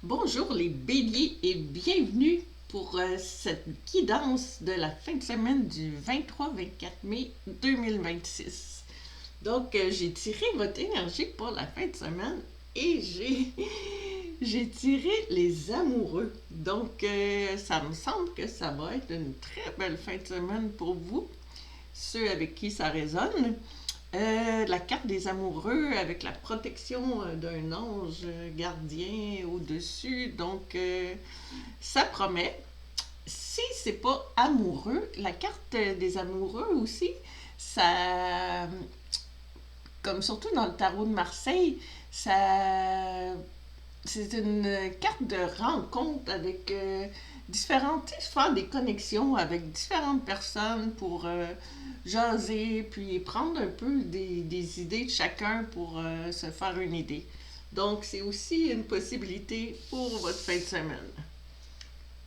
Bonjour les béliers et bienvenue pour cette guidance de la fin de semaine du 23-24 mai 2026. Donc, j'ai tiré votre énergie pour la fin de semaine et j'ai tiré les amoureux. Donc, ça me semble que ça va être une très belle fin de semaine pour vous, ceux avec qui ça résonne. La carte des amoureux avec la protection d'un ange gardien au-dessus. Donc, ça promet. Si c'est pas amoureux, la carte des amoureux aussi, ça, comme surtout dans le tarot de Marseille, ça, c'est une carte de rencontre avec différentes, faire des connexions avec différentes personnes pour jaser, puis prendre un peu des idées de chacun pour se faire une idée. Donc, c'est aussi une possibilité pour votre fin de semaine.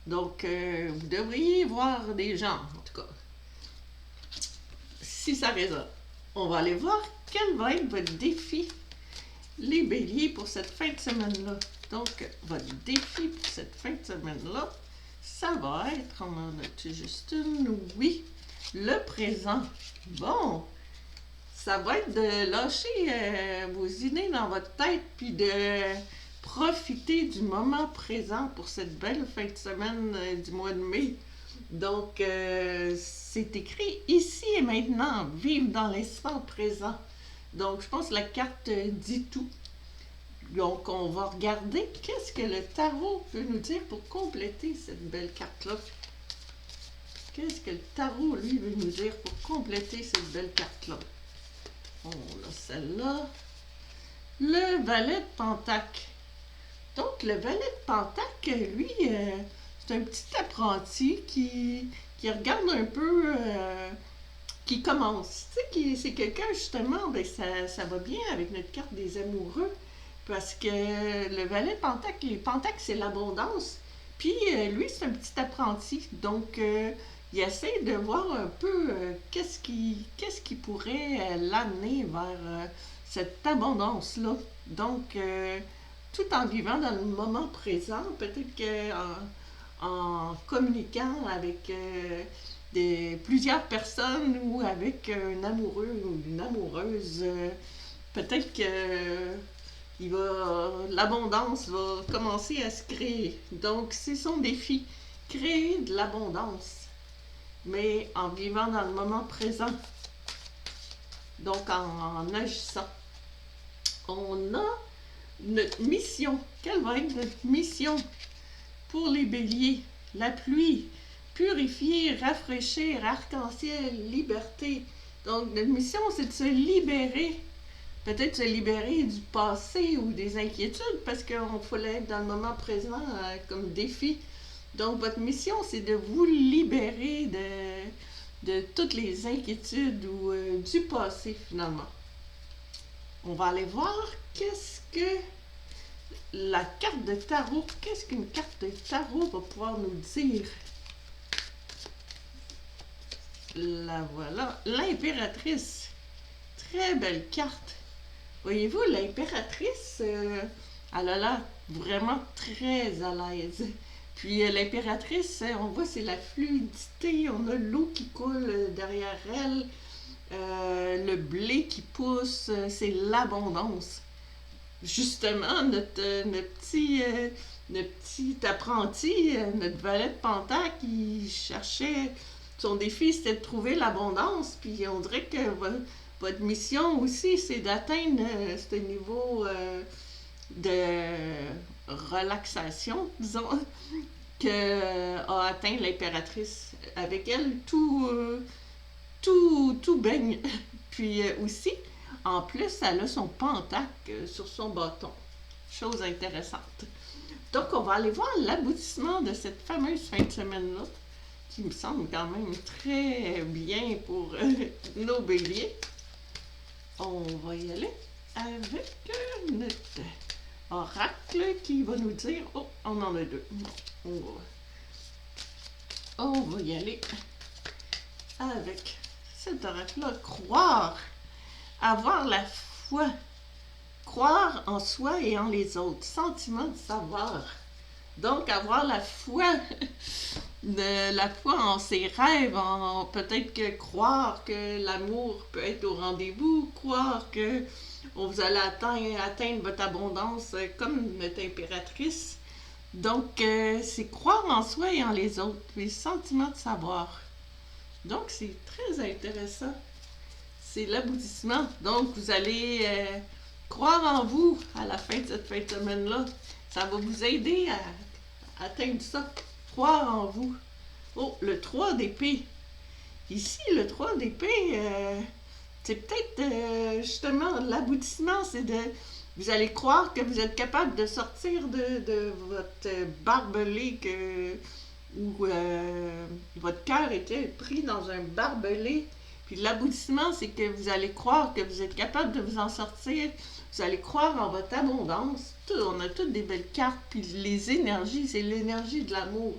Donc, vous devriez voir des gens, en tout cas, si ça résonne. On va aller voir quel va être votre défi, les béliers, pour cette fin de semaine-là. Donc, votre défi pour cette fin de semaine-là, ça va être, on en a juste une, oui, le présent. Bon, ça va être de lâcher vos idées dans votre tête, puis de profiter du moment présent pour cette belle fin de semaine du mois de mai. Donc, c'est écrit ici et maintenant, vivre dans l'instant présent. Donc, je pense que la carte dit tout. Donc, on va regarder qu'est-ce que le tarot peut nous dire pour compléter cette belle carte-là. Qu'est-ce que le tarot, lui, veut nous dire pour compléter cette belle carte-là? On a celle-là. Le valet de Pentacle. Donc, le valet de Pentacle, lui, c'est un petit apprenti qui regarde un peu, qui commence. Tu sais, c'est quelqu'un, justement, ben, ça va bien avec notre carte des amoureux. Parce que le valet de Pentacle, les Pentacles, c'est l'abondance. Puis lui, c'est un petit apprenti. Donc, il essaie de voir un peu qu'est-ce qui pourrait l'amener vers cette abondance-là. Donc, tout en vivant dans le moment présent, peut-être en communiquant avec plusieurs personnes ou avec un amoureux ou une amoureuse, peut-être que l'abondance va commencer à se créer. Donc, c'est son défi, créer de l'abondance, mais en vivant dans le moment présent. Donc, en agissant. On a notre mission. Quelle va être notre mission pour les béliers? La pluie, purifier, rafraîchir, arc-en-ciel, liberté. Donc, notre mission, c'est de se libérer. Peut-être se libérer du passé ou des inquiétudes parce qu'il faut être dans le moment présent comme défi. Donc, votre mission, c'est de vous libérer de toutes les inquiétudes ou du passé, finalement. On va aller voir qu'est-ce que la carte de tarot, qu'est-ce qu'une carte de tarot va pouvoir nous dire. La voilà, l'impératrice. Très belle carte. Voyez-vous, l'impératrice, elle a l'air vraiment très à l'aise. Puis l'impératrice, on voit, c'est la fluidité, on a l'eau qui coule derrière elle, le blé qui pousse, c'est l'abondance. Justement, notre petit apprenti, notre valet de Pentacle, il cherchait, son défi, c'était de trouver l'abondance, puis on dirait que votre mission aussi, c'est d'atteindre ce niveau de relaxation, disons, que a atteint l'impératrice. Avec elle, tout baigne. Puis aussi, en plus, elle a son pentacle sur son bâton. Chose intéressante. Donc, on va aller voir l'aboutissement de cette fameuse fin de semaine-là, qui me semble quand même très bien pour nos béliers. On va y aller avec notre oracle qui va nous dire... Oh, on en a deux. On va y aller avec cet oracle-là. Croire. Avoir la foi. Croire en soi et en les autres. Sentiment de savoir. Donc, avoir la foi en ses rêves, en peut-être que croire que l'amour peut être au rendez-vous, croire que vous allez atteindre votre abondance comme notre impératrice. Donc, c'est croire en soi et en les autres, puis le sentiment de savoir. Donc, c'est très intéressant. C'est l'aboutissement. Donc, vous allez croire en vous à la fin de cette fin de semaine-là. Ça va vous aider à atteindre ça. Croire en vous. Oh, le 3 d'épée. Ici, le 3 d'épée, c'est peut-être justement l'aboutissement, c'est de... Vous allez croire que vous êtes capable de sortir de votre barbelé où votre cœur était pris dans un barbelé. Puis l'aboutissement, c'est que vous allez croire que vous êtes capable de vous en sortir. Vous allez croire en votre abondance. On a toutes des belles cartes. Puis les énergies, c'est l'énergie de l'amour.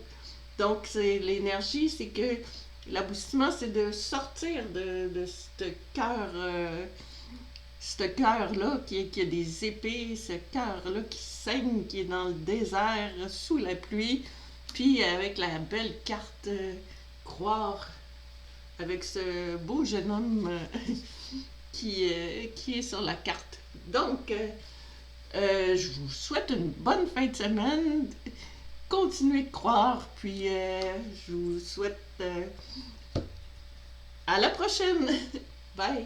Donc, c'est l'énergie, c'est que l'aboutissement, c'est de sortir de ce cœur-là qui a des épées, ce cœur-là qui saigne, qui est dans le désert, sous la pluie, puis avec la belle carte croire, avec ce beau jeune homme qui est sur la carte. Donc, je vous souhaite une bonne fin de semaine. Continuez de croire, puis je vous souhaite à la prochaine. Bye.